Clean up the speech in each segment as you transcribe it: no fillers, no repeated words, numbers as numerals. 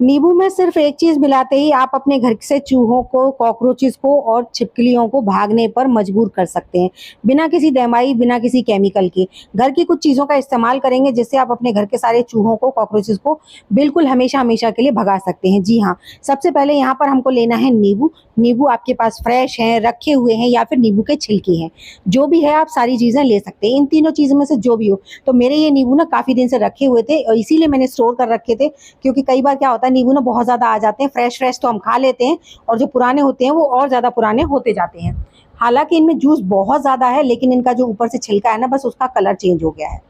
नींबू में सिर्फ एक चीज मिलाते ही आप अपने घर से चूहों को, कॉकरोचेस को और छिपकलियों को भागने पर मजबूर कर सकते हैं, बिना किसी दवाई, बिना किसी केमिकल के। घर की कुछ चीज़ों का इस्तेमाल करेंगे जिससे आप अपने घर के सारे चूहों को, कॉकरोचेस को बिल्कुल हमेशा हमेशा के लिए भगा सकते हैं। जी हाँ, सबसे पहले यहाँ पर हमको लेना है नींबू। नींबू आपके पास फ्रेश हैं, रखे हुए हैं, या फिर नींबू के छिलके हैं, जो भी है आप सारी चीज़ें ले सकते हैं। इन तीनों चीज़ों में से जो भी हो। तो मेरे ये नींबू ना काफ़ी दिन से रखे हुए थे और इसीलिए मैंने स्टोर कर रखे थे, क्योंकि कई बार क्या होता है, नींबू ना बहुत ज़्यादा आ जाते हैं। फ्रेश फ्रेश तो हम खा लेते हैं और जो पुराने होते हैं वो और ज़्यादा पुराने होते जाते हैं। हालांकि इनमें जूस बहुत ज़्यादा है, लेकिन इनका जो ऊपर से छिलका है ना, बस उसका कलर चेंज हो गया है।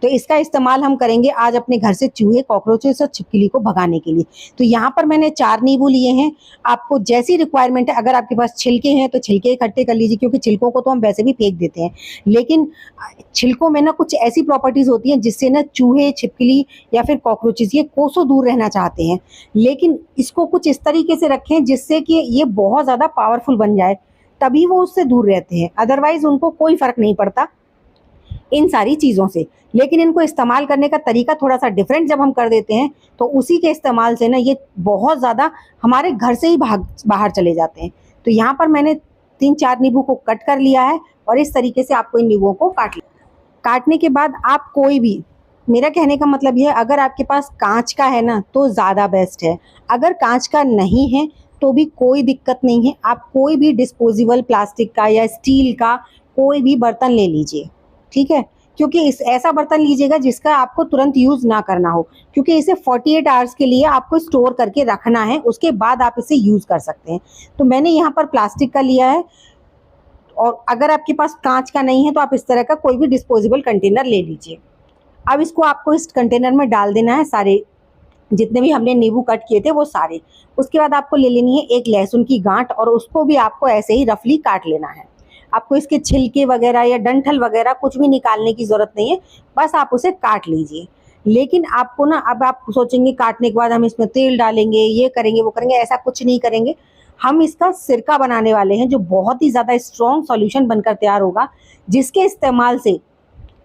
तो इसका इस्तेमाल हम करेंगे आज अपने घर से चूहे, कॉकरोचेस और छिपकली को भगाने के लिए। तो यहाँ पर मैंने 4 नींबू लिए हैं। आपको जैसी रिक्वायरमेंट है, अगर आपके पास छिलके हैं तो छिलके इकट्ठे कर लीजिए, क्योंकि छिलकों को तो हम वैसे भी फेंक देते हैं। लेकिन छिलकों में ना कुछ ऐसी प्रॉपर्टीज होती हैं जिससे ना चूहे, छिपकली या फिर कॉकरोचेस ये कोसों दूर रहना चाहते हैं। लेकिन इसको कुछ इस तरीके से रखें जिससे कि ये बहुत ज़्यादा पावरफुल बन जाए, तभी वो उससे दूर रहते हैं। अदरवाइज उनको कोई फ़र्क नहीं पड़ता इन सारी चीज़ों से। लेकिन इनको इस्तेमाल करने का तरीका थोड़ा-सा डिफरेंट जब हम कर देते हैं, तो उसी के इस्तेमाल से ना ये बहुत ज़्यादा हमारे घर से ही बाहर चले जाते हैं। तो यहाँ पर मैंने 3-4 नींबू को कट कर लिया है और इस तरीके से आपको इन नींबुओं को काटने के बाद आप कोई भी, मेरा कहने का मतलब ये है, अगर आपके पास काँच का है ना तो ज़्यादा बेस्ट है। अगर काँच का नहीं है तो भी कोई दिक्कत नहीं है। आप कोई भी डिस्पोजेबल प्लास्टिक का या स्टील का कोई भी बर्तन ले लीजिए, ठीक है? क्योंकि इस ऐसा बर्तन लीजिएगा जिसका आपको तुरंत यूज़ ना करना हो, क्योंकि इसे 48 आवर्स के लिए आपको स्टोर करके रखना है, उसके बाद आप इसे यूज़ कर सकते हैं। तो मैंने यहाँ पर प्लास्टिक का लिया है, और अगर आपके पास काँच का नहीं है तो आप इस तरह का कोई भी डिस्पोजेबल कंटेनर ले लीजिए। अब इसको आपको इस कंटेनर में डाल देना है, सारे जितने भी हमने नींबू कट किए थे वो सारे। उसके बाद आपको ले लेनी है एक लहसुन की गांठ, और उसको भी आपको ऐसे ही रफली काट लेना है। आपको इसके छिलके वगैरह या डंठल वगैरह कुछ भी निकालने की ज़रूरत नहीं है, बस आप उसे काट लीजिए। लेकिन आपको ना, अब आप सोचेंगे काटने के बाद हम इसमें तेल डालेंगे, ये करेंगे, वो करेंगे, ऐसा कुछ नहीं करेंगे। हम इसका सिरका बनाने वाले हैं, जो बहुत ही ज़्यादा स्ट्रॉन्ग सॉल्यूशन बनकर तैयार होगा, जिसके इस्तेमाल से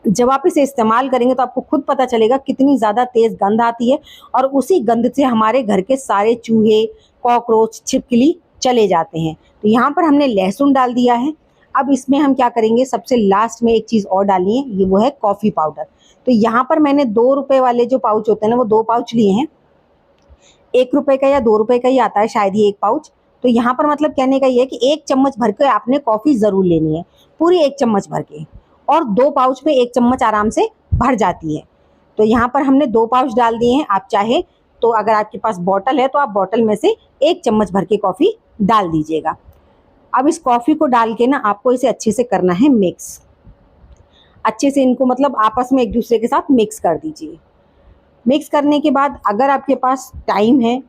जब आप इसे इस्तेमाल करेंगे तो आपको खुद पता चलेगा कितनी ज़्यादा तेज़ गंध आती है, और उसी गंध से हमारे घर के सारे चूहे, कॉकरोच, छिपकली चले जाते हैं। तो यहाँ पर हमने लहसुन डाल दिया है। अब इसमें हम क्या करेंगे, सबसे लास्ट में एक चीज़ और डालनी है, ये वो है कॉफ़ी पाउडर। तो यहाँ पर मैंने 2 रुपए वाले जो पाउच होते हैं ना, वो 2 पाउच लिए हैं। 1 रुपए का या 2 रुपए का ही आता है शायद ये 1 पाउच। तो यहाँ पर मतलब कहने का ये है कि 1 चम्मच भर के आपने कॉफ़ी ज़रूर लेनी है, पूरी 1 चम्मच भर के, और 2 पाउच में 1 चम्मच आराम से भर जाती है। तो यहाँ पर हमने 2 पाउच डाल दिए हैं। आप चाहे तो अगर आपके पास बॉटल है तो आप बॉटल में से 1 चम्मच भर के कॉफ़ी डाल दीजिएगा। अब इस कॉफ़ी को डाल के ना आपको इसे अच्छे से करना है मिक्स। अच्छे से इनको मतलब आपस में एक दूसरे के साथ मिक्स कर दीजिए। मिक्स करने के बाद अगर आपके पास टाइम है,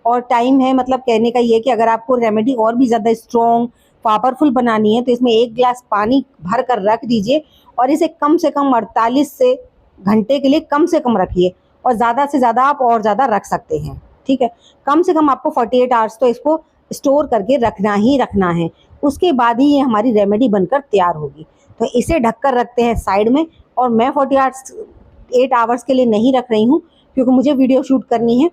और टाइम है मतलब कहने का ये है कि अगर आपको रेमेडी और भी ज़्यादा स्ट्रॉन्ग, पावरफुल बनानी है, तो इसमें 1 ग्लास पानी भर कर रख दीजिए, और इसे कम से कम 48 से घंटे के लिए कम से कम रखिए, और ज़्यादा से ज़्यादा आप और ज़्यादा रख सकते हैं, ठीक है? कम से कम आपको 48 आवर्स तो इसको स्टोर करके रखना ही रखना है। उसके बाद ही ये हमारी रेमेडी बनकर तैयार होगी। तो इसे ढककर रखते हैं साइड में, और मैं 48 आवर्स के लिए नहीं रख रही हूँ, क्योंकि मुझे वीडियो शूट करनी है।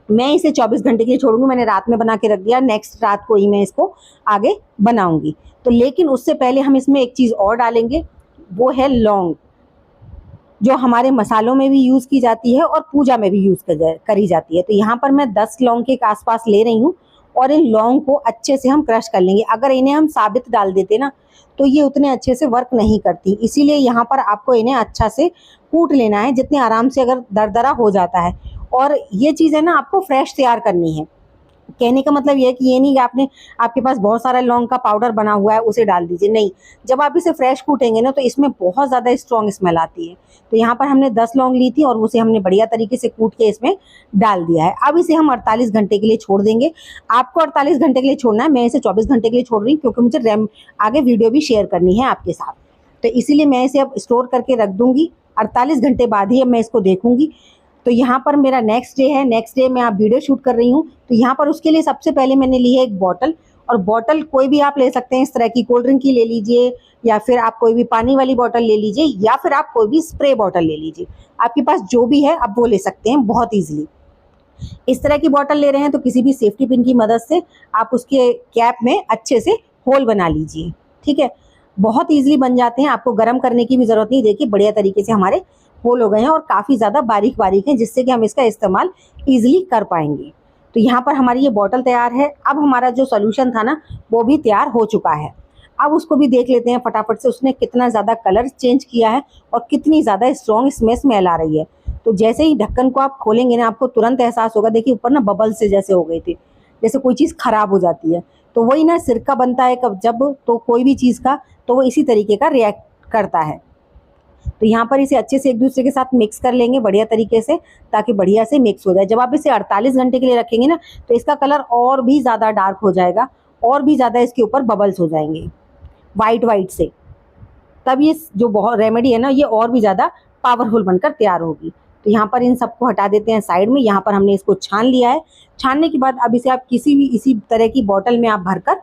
मैं इसे 24 घंटे के लिए छोड़ूंगी। मैंने रात में बना के रख दिया, नेक्स्ट रात को ही मैं इसको आगे बनाऊंगी। तो लेकिन उससे पहले हम इसमें एक चीज़ और डालेंगे, वो है लौंग, जो हमारे मसालों में भी यूज़ की जाती है और पूजा में भी यूज़ करी जाती है। तो यहाँ पर मैं 10 लौंग के आसपास ले रही हूँ, और इन लौंग को अच्छे से हम क्रश कर लेंगे। अगर इन्हें हम साबित डाल देते ना, तो ये उतने अच्छे से वर्क नहीं करती, इसीलिए यहाँ पर आपको इन्हें अच्छा से कूट लेना है, जितने आराम से अगर दरदरा हो जाता है। और ये चीज़ है ना, आपको फ्रेश तैयार करनी है। कहने का मतलब ये है कि ये नहीं कि आपके पास बहुत सारा लौंग का पाउडर बना हुआ है उसे डाल दीजिए, नहीं। जब आप इसे फ्रेश कूटेंगे ना, तो इसमें बहुत ज़्यादा स्ट्रॉन्ग स्मेल आती है। तो यहाँ पर हमने 10 लौंग ली थी और उसे हमने बढ़िया तरीके से कूट के इसमें डाल दिया है। अब इसे हम 48 घंटे के लिए छोड़ देंगे। आपको 48 घंटे के लिए छोड़ना है, मैं इसे 24 घंटे के लिए छोड़ रही हूँ, क्योंकि मुझे आगे वीडियो भी शेयर करनी है आपके साथ। तो इसीलिए मैं इसे अब स्टोर करके रख दूँगी। 48 घंटे बाद ही अब मैं इसको देखूँगी। तो यहाँ पर मेरा नेक्स्ट डे है, नेक्स्ट डे मैं आप वीडियो शूट कर रही हूँ। तो यहाँ पर उसके लिए सबसे पहले मैंने ली है एक बॉटल, और बॉटल कोई भी आप ले सकते हैं, इस तरह की कोल्ड ड्रिंक की ले लीजिए, या फिर आप कोई भी पानी वाली बॉटल ले लीजिए, या फिर आप कोई भी स्प्रे बॉटल ले लीजिए। आपके पास जो भी है आप वो ले सकते हैं बहुत ईजिली। इस तरह की बॉटल ले रहे हैं तो किसी भी सेफ्टी पिन की मदद से आप उसके कैप में अच्छे से होल बना लीजिए। ठीक है, बहुत ईजिली बन जाते हैं, आपको गर्म करने की भी ज़रूरत नहीं। देखिए बढ़िया तरीके से हमारे होल हो गए हैं और काफ़ी ज़्यादा बारीक बारीक हैं, जिससे कि हम इसका इस्तेमाल ईजिली कर पाएंगे। तो यहाँ पर हमारी ये बॉटल तैयार है। अब हमारा जो सोल्यूशन था ना वो भी तैयार हो चुका है। अब उसको भी देख लेते हैं फटाफट से, उसने कितना ज़्यादा कलर चेंज किया है और कितनी ज़्यादा स्ट्रॉन्ग इसमें स्मेल आ रही है। तो जैसे ही ढक्कन को आप खोलेंगे ना, आपको तुरंत एहसास होगा। देखिए ऊपर ना बबल से जैसे हो गए थे, जैसे कोई चीज़ ख़राब हो जाती है। तो वही ना सिरका बनता है कब जब, तो कोई भी चीज़ का, तो वो इसी तरीके का रिएक्ट करता है। तो यहाँ पर इसे अच्छे से एक दूसरे के साथ मिक्स कर लेंगे बढ़िया तरीके से, ताकि बढ़िया से मिक्स हो जाए। जब आप इसे 48 घंटे के लिए रखेंगे ना, तो इसका कलर और भी ज़्यादा डार्क हो जाएगा और भी ज़्यादा इसके ऊपर बबल्स हो जाएंगे वाइट वाइट से। तब ये जो बहुत रेमेडी है ना, ये और भी ज़्यादा पावरफुल बनकर तैयार होगी। तो यहाँ पर इन सबको हटा देते हैं साइड में। यहाँ पर हमने इसको छान लिया है। छानने के बाद अब इसे आप किसी भी इसी तरह की बॉटल में आप भरकर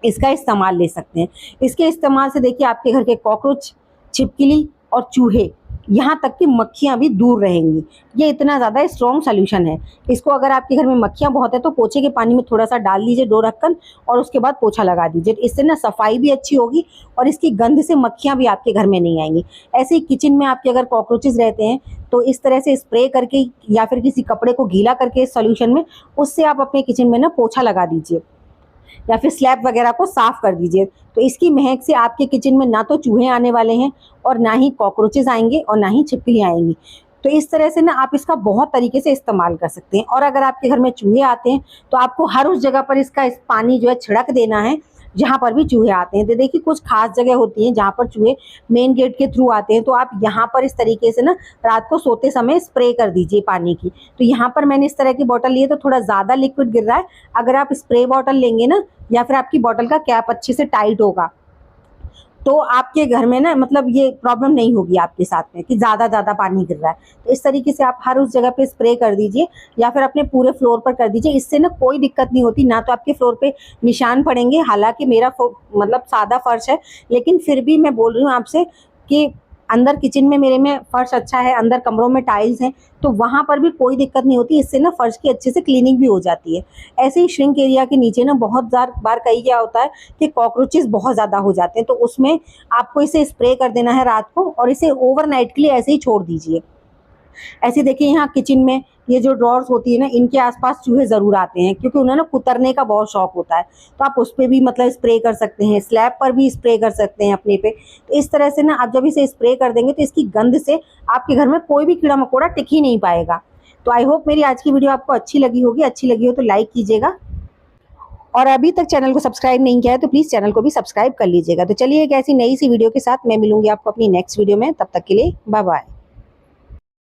इसका इस्तेमाल ले सकते हैं। इसके इस्तेमाल से देखिए आपके घर के कॉकरोच, छिपकली और चूहे, यहाँ तक कि मक्खियाँ भी दूर रहेंगी। ये इतना ज़्यादा स्ट्रॉन्ग सोल्यूशन है। इसको अगर आपके घर में मक्खियाँ बहुत है तो पोछे के पानी में थोड़ा सा डाल लीजिए, डो रखकर, और उसके बाद पोछा लगा दीजिए। इससे ना सफाई भी अच्छी होगी और इसकी गंध से मक्खियाँ भी आपके घर में नहीं आएंगी। ऐसे ही किचन में आपके अगर कॉकरोचेस रहते हैं तो इस तरह से स्प्रे करके या फिर किसी कपड़े को गीला करके इस सोल्यूशन में, उससे आप अपने किचन में ना पोछा लगा दीजिए या फिर स्लैब वगैरह को साफ कर दीजिए। तो इसकी महक से आपके किचन में ना तो चूहे आने वाले हैं और ना ही कॉकरोचेस आएंगे और ना ही छिपकलियाँ आएंगी। तो इस तरह से ना आप इसका बहुत तरीके से इस्तेमाल कर सकते हैं। और अगर आपके घर में चूहे आते हैं तो आपको हर उस जगह पर इसका पानी जो है छिड़क देना है जहाँ पर भी चूहे आते हैं। तो देखिए कुछ खास जगह होती हैं जहाँ पर चूहे मेन गेट के थ्रू आते हैं, तो आप यहाँ पर इस तरीके से ना रात को सोते समय स्प्रे कर दीजिए पानी की। तो यहाँ पर मैंने इस तरह की बॉटल ली है तो थोड़ा ज़्यादा लिक्विड गिर रहा है। अगर आप स्प्रे बॉटल लेंगे ना, या फिर आपकी बॉटल का कैप अच्छे से टाइट होगा, तो आपके घर में ना मतलब ये प्रॉब्लम नहीं होगी आपके साथ में कि ज़्यादा पानी गिर रहा है। तो इस तरीके से आप हर उस जगह पे स्प्रे कर दीजिए या फिर अपने पूरे फ्लोर पर कर दीजिए। इससे ना कोई दिक्कत नहीं होती, ना तो आपके फ्लोर पे निशान पड़ेंगे। हालांकि मेरा मतलब सादा फर्श है, लेकिन फिर भी मैं बोल रही हूँ आपसे कि अंदर किचन में मेरे में फर्श अच्छा है, अंदर कमरों में टाइल्स हैं, तो वहाँ पर भी कोई दिक्कत नहीं होती। इससे ना फर्श की अच्छे से क्लीनिंग भी हो जाती है। ऐसे ही श्रिंक एरिया के नीचे ना बहुत बार कहीं क्या होता है कि कॉकरोचेस बहुत ज़्यादा हो जाते हैं, तो उसमें आपको इसे स्प्रे कर देना है रात को और इसे ओवरनाइट के लिए ऐसे ही छोड़ दीजिए। ऐसे देखिए यहाँ किचन में ये जो ड्रॉर्स होती है ना, इनके आसपास चूहे ज़रूर आते हैं क्योंकि उन्हें ना कुतरने का बहुत शौक होता है। तो आप उस पर भी मतलब स्प्रे कर सकते हैं, स्लैब पर भी स्प्रे कर सकते हैं अपने पे। तो इस तरह से ना आप जब इसे स्प्रे कर देंगे तो इसकी गंध से आपके घर में कोई भी कीड़ा मकोड़ा टिक ही नहीं पाएगा। तो आई होप मेरी आज की वीडियो आपको अच्छी लगी होगी। अच्छी लगी हो तो लाइक कीजिएगा, और अभी तक चैनल को सब्सक्राइब नहीं किया है तो प्लीज़ चैनल को भी सब्सक्राइब कर लीजिएगा। तो चलिए एक ऐसी नई सी वीडियो के साथ मैं मिलूंगी आपको अपनी नेक्स्ट वीडियो में। तब तक के लिए बाय बाय।